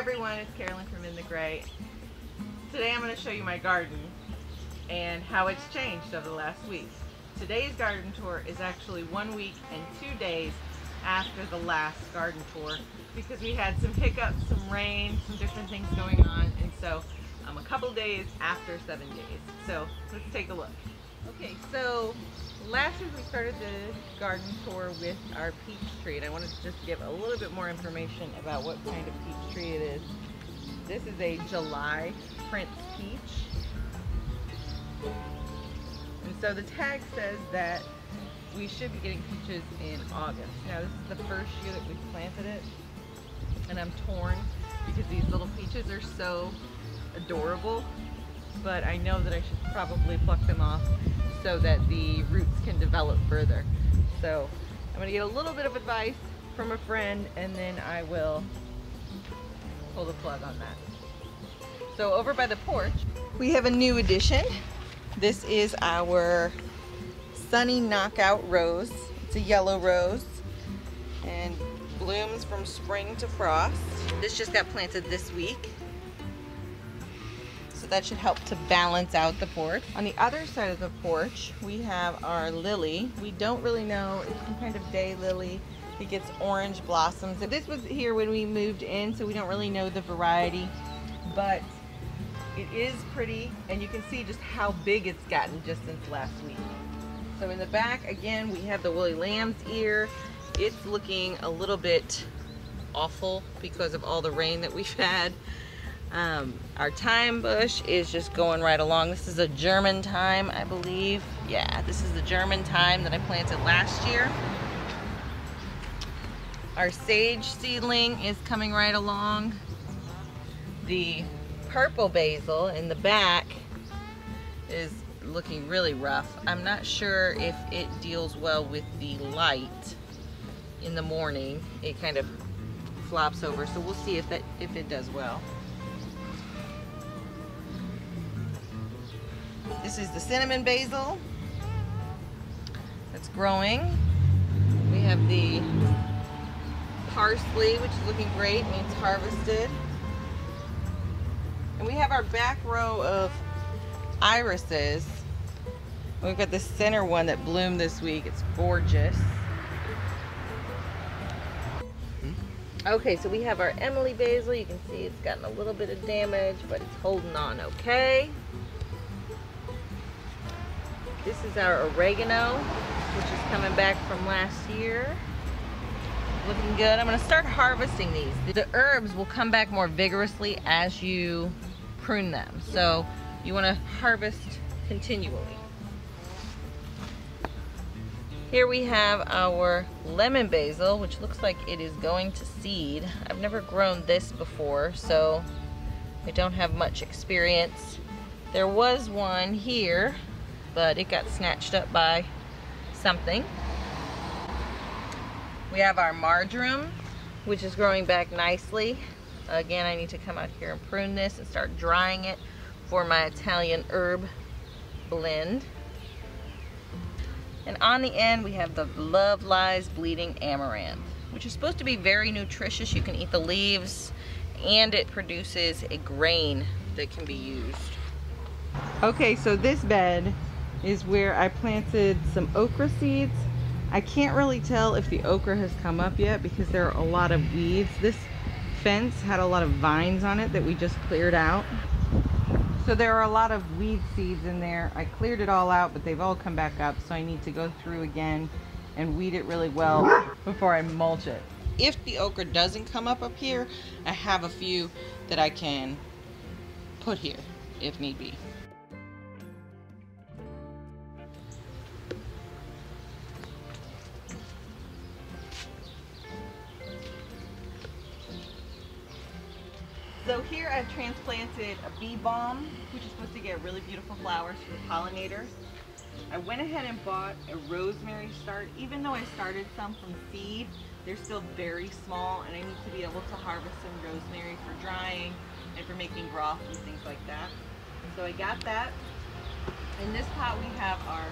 everyone, it's Carolyn from In the Gray. Today I'm going to show you my garden and how it's changed over the last week. Today's garden tour is actually 1 week and 2 days after the last garden tour because we had some hiccups, some rain, some different things going on, and so I'm a couple days after 7 days. So let's take a look. Okay, so last week we started the garden tour with our peach tree, and I wanted to just give a little bit more information about what kind of peach tree it is. This is a July Prince peach. And so the tag says that we should be getting peaches in August. Now this is the first year that we've planted it, and I'm torn because these little peaches are so adorable, but I know that I should probably pluck them off so that the roots can develop further. So I'm going to get a little bit of advice from a friend, and then I will pull the plug on that. So over by the porch, we have a new addition. This is our Sunny Knockout Rose. It's a yellow rose and blooms from spring to frost. This just got planted this week, so that should help to balance out the porch. On the other side of the porch, we have our lily. We don't really know, it's some kind of day lily. It gets orange blossoms. This was here when we moved in, so we don't really know the variety, but it is pretty, and you can see just how big it's gotten just since last week. So in the back, again, we have the woolly lamb's ear. It's looking a little bit awful because of all the rain that we've had. Our thyme bush is just going right along. This is a German thyme, I believe. Yeah, this is the German thyme that I planted last year. Our sage seedling is coming right along. The purple basil in the back is looking really rough. I'm not sure if it deals well with the light in the morning. It kind of flops over, so we'll see if it does well. This is the cinnamon basil that's growing. We have the parsley, which is looking great, means harvested. And we have our back row of irises. We've got the center one that bloomed this week. It's gorgeous. Okay, so we have our Emily basil. You can see it's gotten a little bit of damage, but it's holding on okay. This is our oregano, which is coming back from last year. Looking good. I'm going to start harvesting these. The herbs will come back more vigorously as you prune them, so you want to harvest continually. Here we have our lemon basil, which looks like it is going to seed. I've never grown this before, so I don't have much experience. There was one here, but it got snatched up by something. We have our marjoram, which is growing back nicely. Again, I need to come out here and prune this and start drying it for my Italian herb blend. And on the end, we have the Love Lies Bleeding Amaranth, which is supposed to be very nutritious. You can eat the leaves, and it produces a grain that can be used. Okay, so this bed is where I planted some okra seeds. I can't really tell if the okra has come up yet because there are a lot of weeds. This fence had a lot of vines on it that we just cleared out. So there are a lot of weed seeds in there. I cleared it all out, but they've all come back up, so I need to go through again and weed it really well before I mulch it. If the okra doesn't come up here, I have a few that I can put here if need be. So here I've transplanted a bee balm, which is supposed to get really beautiful flowers for the pollinators. I went ahead and bought a rosemary start. Even though I started some from seed, they're still very small, and I need to be able to harvest some rosemary for drying and for making broth and things like that. So I got that. In this pot we have our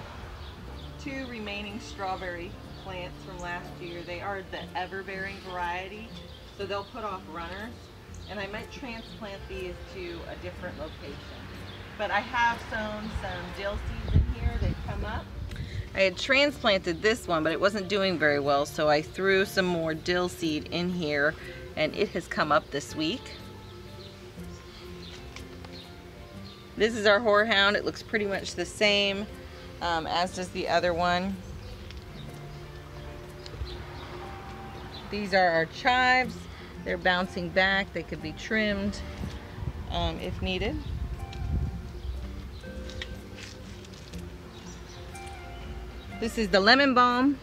2 remaining strawberry plants from last year. They are the ever-bearing variety, so they'll put off runners. and I might transplant these to a different location. But I have sown some dill seeds in here that come up. I had transplanted this one, but it wasn't doing very well, so I threw some more dill seed in here, and it has come up this week. This is our horehound. It looks pretty much the same as does the other one. These are our chives. They're bouncing back. They could be trimmed if needed. This is the lemon balm.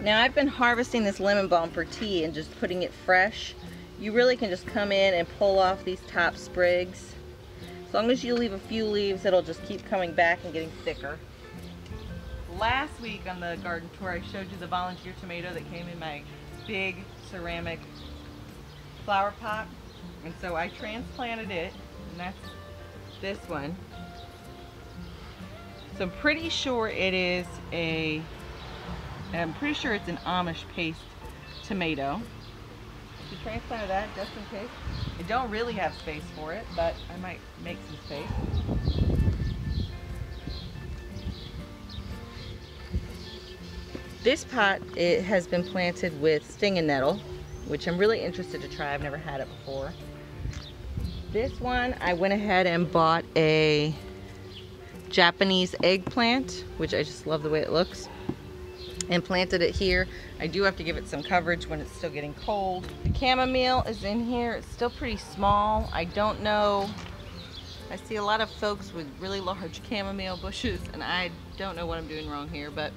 Now I've been harvesting this lemon balm for tea and just putting it fresh. You really can just come in and pull off these top sprigs. As long as you leave a few leaves, it'll just keep coming back and getting thicker. Last week on the garden tour, I showed you the volunteer tomato that came in my big ceramic flower pot. And so I transplanted it, and that's this one. So I'm pretty sure it's an Amish paste tomato. So transplanted that just in case. I don't really have space for it, but I might make some space. This pot, it has been planted with stinging nettle, which I'm really interested to try. I've never had it before. This one, I went ahead and bought a Japanese eggplant, which I just love the way it looks, and planted it here. I do have to give it some coverage when it's still getting cold. The chamomile is in here. It's still pretty small. I don't know. I see a lot of folks with really large chamomile bushes, and I don't know what I'm doing wrong here, but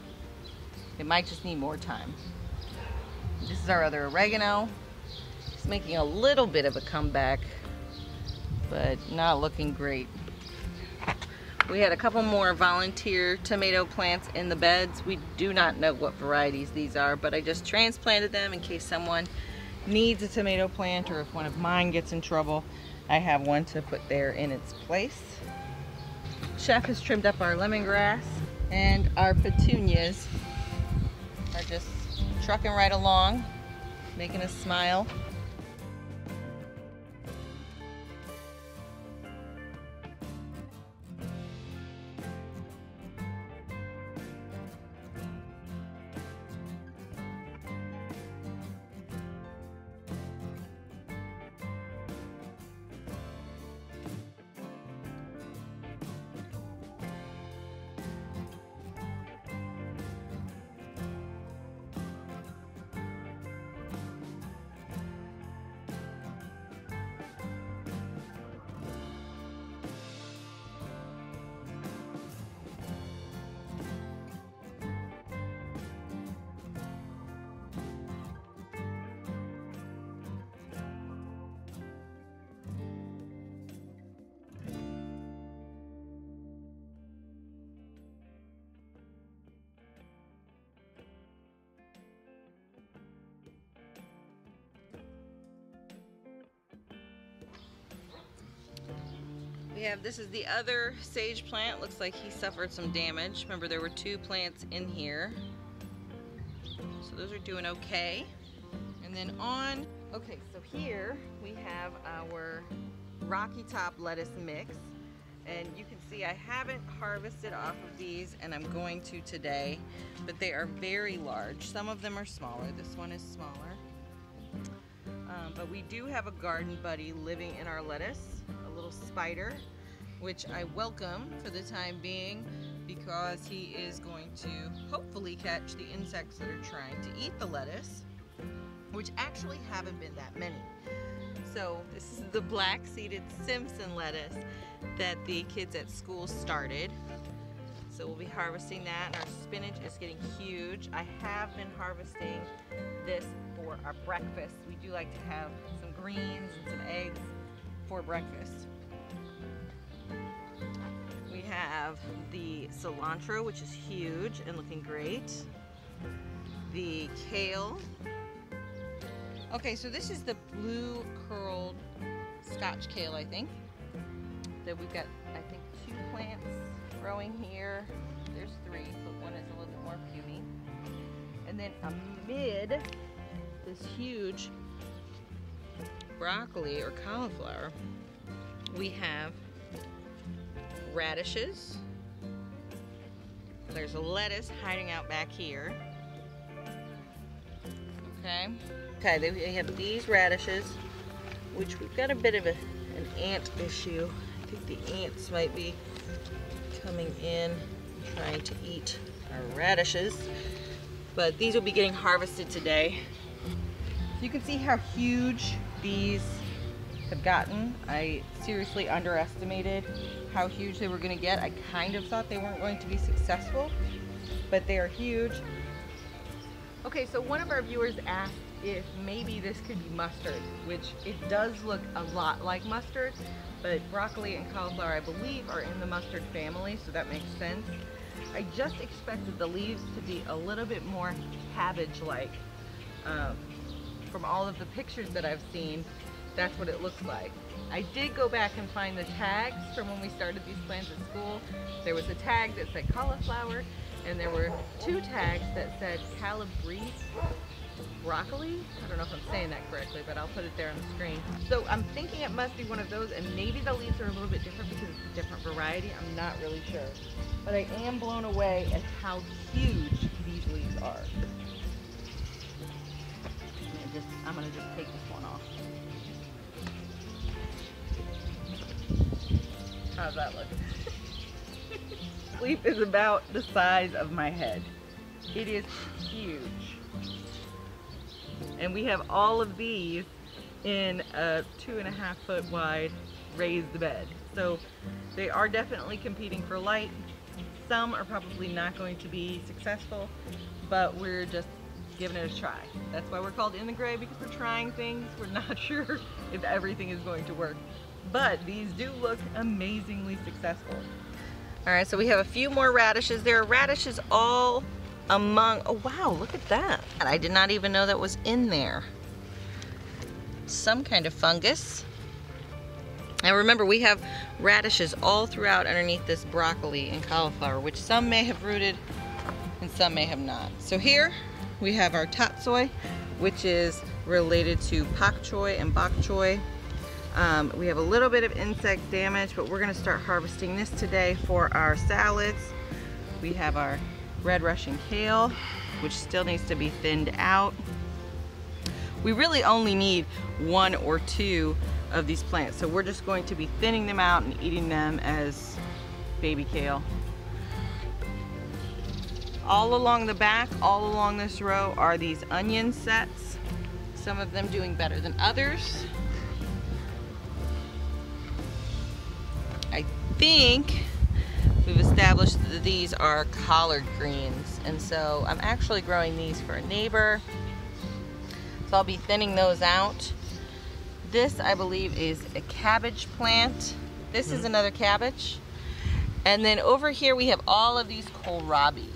it might just need more time. This is our other oregano. It's making a little bit of a comeback, but not looking great. We had a couple more volunteer tomato plants in the beds. We do not know what varieties these are, but I just transplanted them in case someone needs a tomato plant, or if one of mine gets in trouble, I have one to put there in its place. Chef has trimmed up our lemongrass, and our petunias are just trucking right along, making us smile. This is the other sage plant. Looks like he suffered some damage. Remember, there were two plants in here. So those are doing okay. And then okay, so here we have our Rocky Top lettuce mix. And you can see I haven't harvested off of these, and I'm going to today, but they are very large. Some of them are smaller. This one is smaller. But we do have a garden buddy living in our lettuce, a little spider, which I welcome for the time being because he is going to hopefully catch the insects that are trying to eat the lettuce, which actually haven't been that many. So this is the black-seeded Simpson lettuce that the kids at school started. So we'll be harvesting that, and our spinach is getting huge. I have been harvesting this for our breakfast. We do like to have some greens and some eggs for breakfast. We have the cilantro, which is huge and looking great. The kale. Okay, so this is the blue curled Scotch kale, I think. That we've got, I think, 2 plants growing here. There's 3, but one is a little bit more puny. And then amid this huge broccoli or cauliflower, we have radishes. There's a lettuce hiding out back here. Okay. Okay, they have these radishes, which we've got a bit of an ant issue. I think the ants might be coming in trying to eat our radishes. But these will be getting harvested today. So you can see how huge these have gotten. I seriously underestimated how huge they were going to get. I kind of thought they weren't going to be successful, but they are huge. Okay, so one of our viewers asked if maybe this could be mustard, which it does look a lot like mustard, but broccoli and cauliflower, I believe, are in the mustard family, so that makes sense. I just expected the leaves to be a little bit more cabbage-like. From all of the pictures that I've seen, that's what it looks like. I did go back and find the tags from when we started these plants at school. There was a tag that said cauliflower, and there were 2 tags that said calabrese broccoli. I don't know if I'm saying that correctly, but I'll put it there on the screen. So I'm thinking it must be one of those, and maybe the leaves are a little bit different because it's a different variety. I'm not really sure. But I am blown away at how huge these leaves are. I'm gonna just take this one off. How's that look? Leaf is about the size of my head. It is huge. And we have all of these in a 2.5 foot wide raised bed. So they are definitely competing for light. Some are probably not going to be successful, but we're just giving it a try. That's why we're called In the Gray, because we're trying things. We're not sure if everything is going to work. But these do look amazingly successful. All right, so we have a few more radishes. There are radishes all among, oh wow, look at that. I did not even know that was in there. Some kind of fungus. And remember, we have radishes all throughout underneath this broccoli and cauliflower, which some may have rooted and some may have not. So here we have our tatsoi, which is related to pak choi and bok choy. We have a little bit of insect damage, but we're gonna start harvesting this today for our salads. We have our red Russian kale, which still needs to be thinned out. We really only need 1 or 2 of these plants, so we're just going to be thinning them out and eating them as baby kale. All along the back, all along this row, are these onion sets. Some of them doing better than others. I think we've established that these are collard greens, and so I'm actually growing these for a neighbor. So I'll be thinning those out. This, I believe, is a cabbage plant. This is another cabbage. And then over here we have all of these kohlrabi,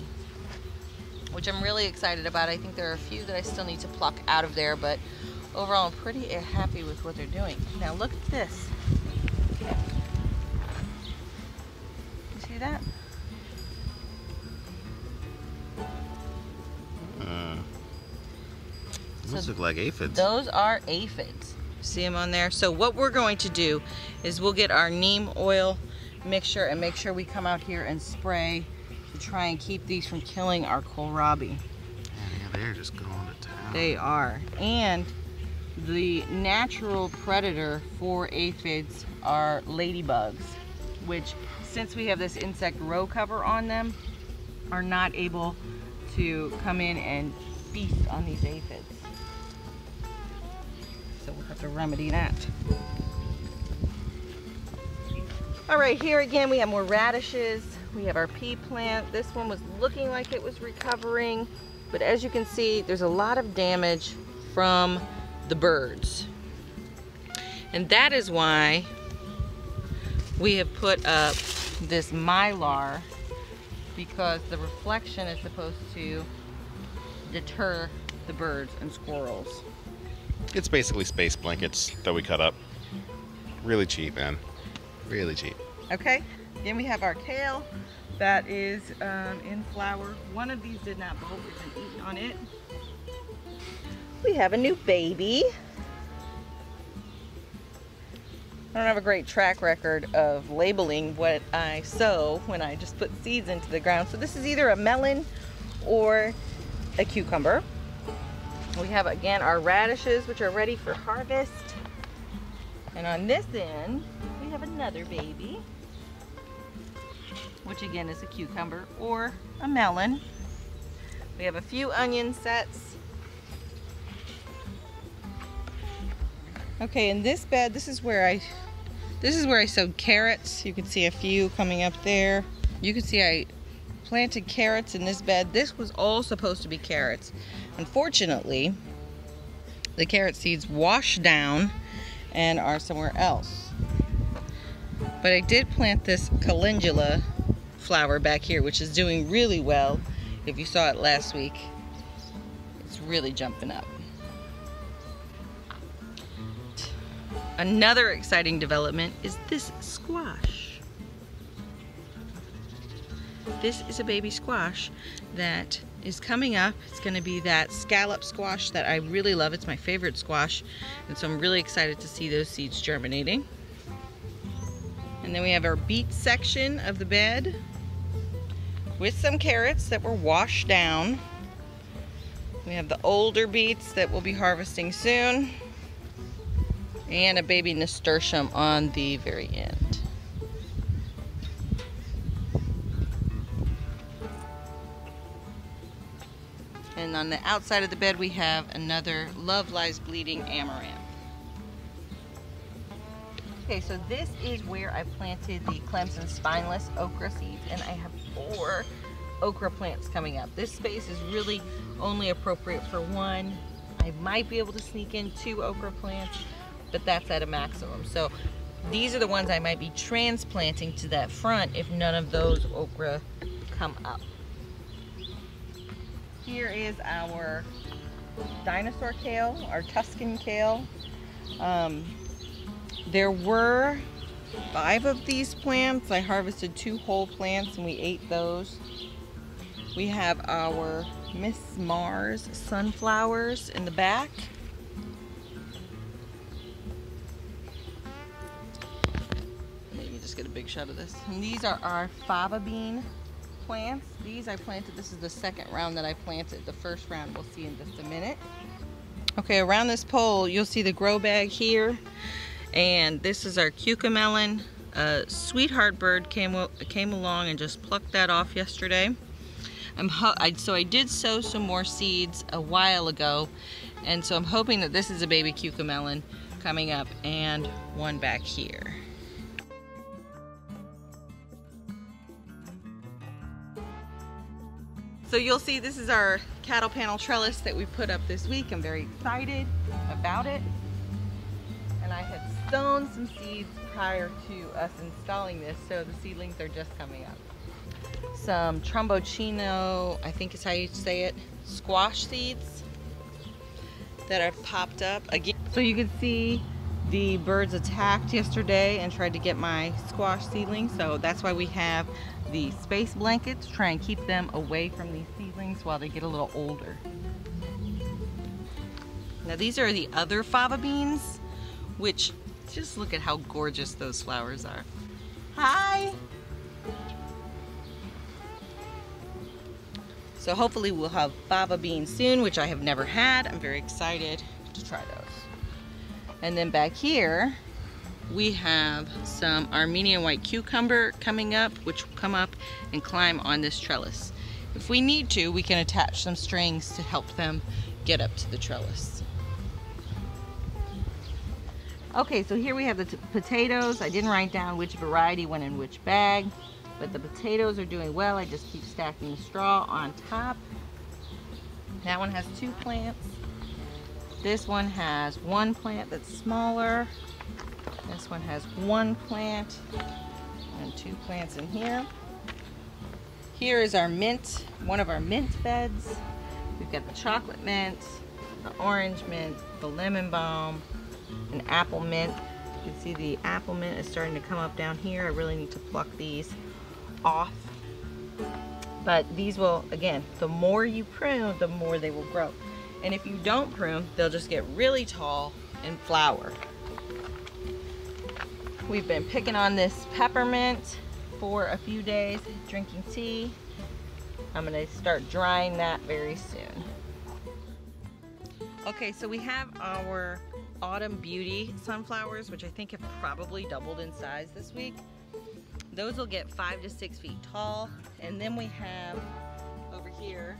which I'm really excited about. I think there are a few that I still need to pluck out of there, but overall I'm pretty happy with what they're doing. Now look at this. You see that? Those look like aphids. Those are aphids. See them on there? So what we're going to do is we'll get our neem oil mixture and make sure we come out here and spray to try and keep these from killing our kohlrabi. Yeah, they're just going to town. They are. And the natural predator for aphids are ladybugs, which, since we have this insect row cover on them, are not able to come in and feast on these aphids. So we'll have to remedy that. All right, here again we have more radishes. We have our pea plant. This one was looking like it was recovering, but as you can see, there's a lot of damage from the birds. And that is why we have put up this mylar, because the reflection is supposed to deter the birds and squirrels. It's basically space blankets that we cut up. Really cheap, man. Really cheap. Okay, then we have our kale that is in flower. One of these did not bolt, we've been eating on it. We have a new baby. I don't have a great track record of labeling what I sow when I just put seeds into the ground. So this is either a melon or a cucumber. We have again our radishes, which are ready for harvest. And on this end, we have another baby, which again is a cucumber or a melon. We have a few onion sets. Okay, in this bed, this is where I sowed carrots. You can see a few coming up there. You can see I planted carrots in this bed. This was all supposed to be carrots. Unfortunately, the carrot seeds washed down and are somewhere else. But I did plant this calendula flower back here, which is doing really well. If you saw it last week, it's really jumping up. Another exciting development is this squash. This is a baby squash that is coming up. It's going to be that scallop squash that I really love. It's my favorite squash, and so I'm really excited to see those seeds germinating. And then we have our beet section of the bed with some carrots that were washed down. We have the older beets that we'll be harvesting soon, and a baby nasturtium on the very end. And on the outside of the bed we have another Love Lies Bleeding Amaranth. Okay, so this is where I planted the Clemson spineless okra seeds, and I have 4 okra plants coming up. This space is really only appropriate for 1. I might be able to sneak in 2 okra plants, but that's at a maximum. So these are the ones I might be transplanting to that front if none of those okra come up. Here is our Dinosaur Kale, our Tuscan Kale. There were 5 of these plants. I harvested 2 whole plants and we ate those. We have our Miss Mars sunflowers in the back. Maybe just get a big shot of this. And these are our Fava Bean plants. These I planted, this is the second round that I planted. The first round we'll see in just a minute. Okay, around this pole you'll see the grow bag here, and this is our cucamelon. Sweetheart bird came along and just plucked that off yesterday. So I did sow some more seeds a while ago, and so I'm hoping that this is a baby cucamelon coming up, and one back here. So you'll see this is our cattle panel trellis that we put up this week. I'm very excited about it. And I had sown some seeds prior to us installing this, so the seedlings are just coming up. Some tromboncino, I think is how you say it, squash seeds that have popped up again. So you can see the birds attacked yesterday and tried to get my squash seedlings, so that's why we have the space blankets, try and keep them away from these seedlings while they get a little older. Now these are the other fava beans, which just look at how gorgeous those flowers are. Hi! So hopefully we'll have fava beans soon, which I have never had. I'm very excited to try those. And then back here, we have some Armenian white cucumber coming up, which will come up and climb on this trellis. If we need to, we can attach some strings to help them get up to the trellis. Okay, so here we have the potatoes. I didn't write down which variety went in which bag, but the potatoes are doing well. I just keep stacking the straw on top. That one has 2 plants. This one has 1 plant that's smaller. This one has 1 plant and 2 plants in here. Here is our mint, one of our mint beds. We've got the chocolate mint, the orange mint, the lemon balm, and apple mint. You can see the apple mint is starting to come up down here. I really need to pluck these off. But these will, again, the more you prune, the more they will grow. And if you don't prune, they'll just get really tall and flower. We've been picking on this peppermint for a few days, drinking tea. I'm gonna start drying that very soon. Okay, so we have our Autumn Beauty sunflowers, which I think have probably doubled in size this week. Those will get 5 to 6 feet tall. And then we have over here,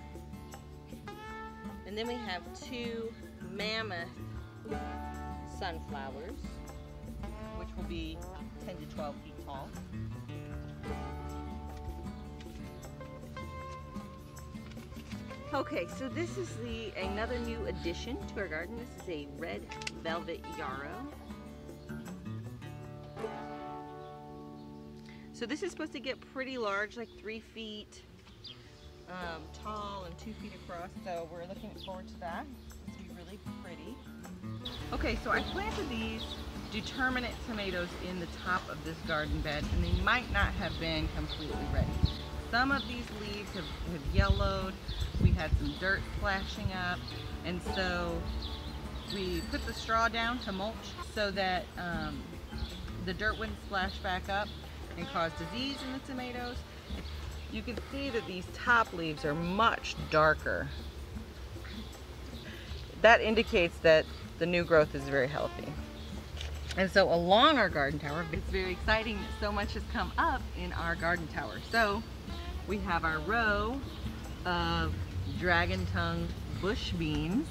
and then we have 2 mammoth sunflowers, which will be 10 to 12 feet tall. Okay, so this is another new addition to our garden. This is a red Velvet Yarrow. So this is supposed to get pretty large, like 3 feet tall and 2 feet across. So we're looking forward to that. It's gonna be really pretty. Okay, so I planted these determinate tomatoes in the top of this garden bed, and they might not have been completely ready. Some of these leaves have yellowed. We had some dirt splashing up, and so we put the straw down to mulch so that the dirt wouldn't splash back up and cause disease in the tomatoes. You can see that these top leaves are much darker. That indicates that the new growth is very healthy. And so along our garden tower, it's very exciting that so much has come up in our garden tower. So we have our row of dragon tongue bush beans,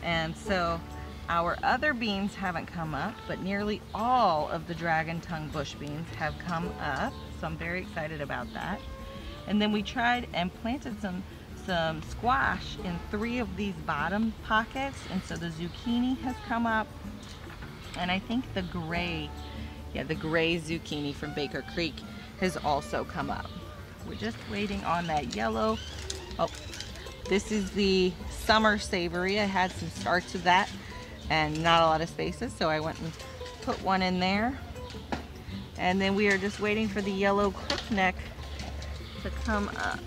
and so our other beans haven't come up, but nearly all of the dragon tongue bush beans have come up, so I'm very excited about that. And then we tried and planted some squash in 3 of these bottom pockets, and so the zucchini has come up, and I think the gray zucchini from Baker Creek has also come up. We're just waiting on that yellow. Oh, this is the summer savory. I had some starts of that and not a lot of spaces, so I went and put one in there. And then we are just waiting for the yellow crookneck to come up.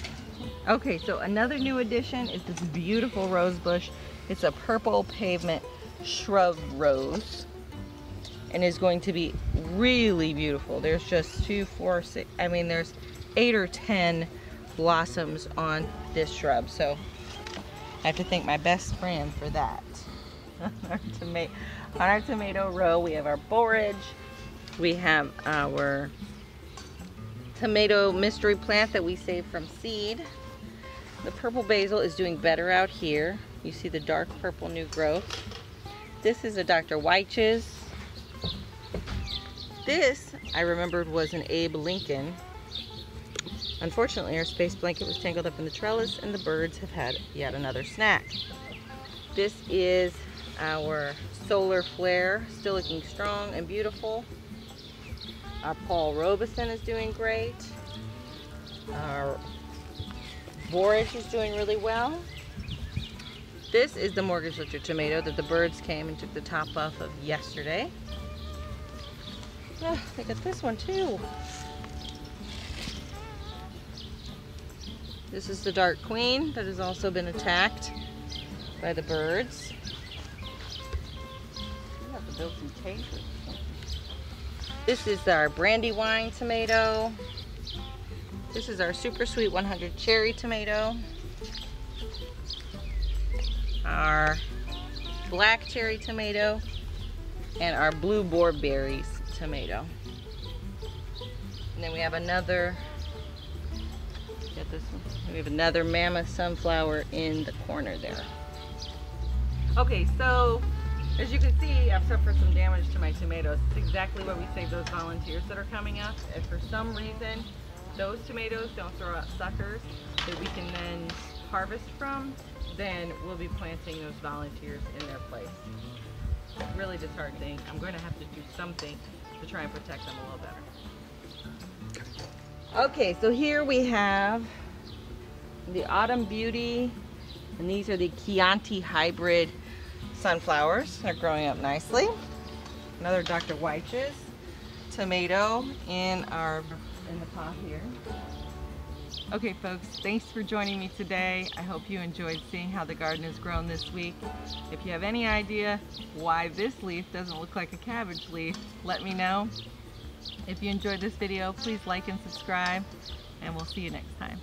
Okay, so another new addition is this beautiful rose bush. It's a purple pavement shrub rose and is going to be really beautiful. There's just 2, 4, 6, I mean there's 8 or 10 blossoms on this shrub, so I have to thank my best friend for that. On our tomato row, we have our borage, we have our tomato mystery plant that we saved from seed. The purple basil is doing better out here. You see the dark purple new growth. This is a Dr. Weich's. This, I remembered, was an Abe Lincoln. Unfortunately, our space blanket was tangled up in the trellis and the birds have had yet another snack. This is our solar flare, still looking strong and beautiful. Our Paul Robeson is doing great. Our borage is doing really well. This is the mortgage lifter tomato that the birds came and took the top off of yesterday. Oh, look at this one too. This is the dark queen that has also been attacked by the birds. We have to build some cages. This is our brandywine tomato. This is our super sweet 100 cherry tomato. Our black cherry tomato and our blue boreberries tomato. And then we have another, get this one. We have another mammoth sunflower in the corner there. Okay, so as you can see, I've suffered some damage to my tomatoes. It's exactly what we saved those volunteers that are coming up. If for some reason those tomatoes don't throw out suckers that we can then harvest from, then we'll be planting those volunteers in their place. It's really disheartening. I'm going to have to do something to try and protect them a little better. Okay, so here we have the Autumn Beauty, and these are the Chianti hybrid sunflowers. They're growing up nicely. Another Dr. Weich's tomato in the pot here. Okay folks, thanks for joining me today. I hope you enjoyed seeing how the garden has grown this week. If you have any idea why this leaf doesn't look like a cabbage leaf, let me know. If you enjoyed this video, please like and subscribe, and we'll see you next time.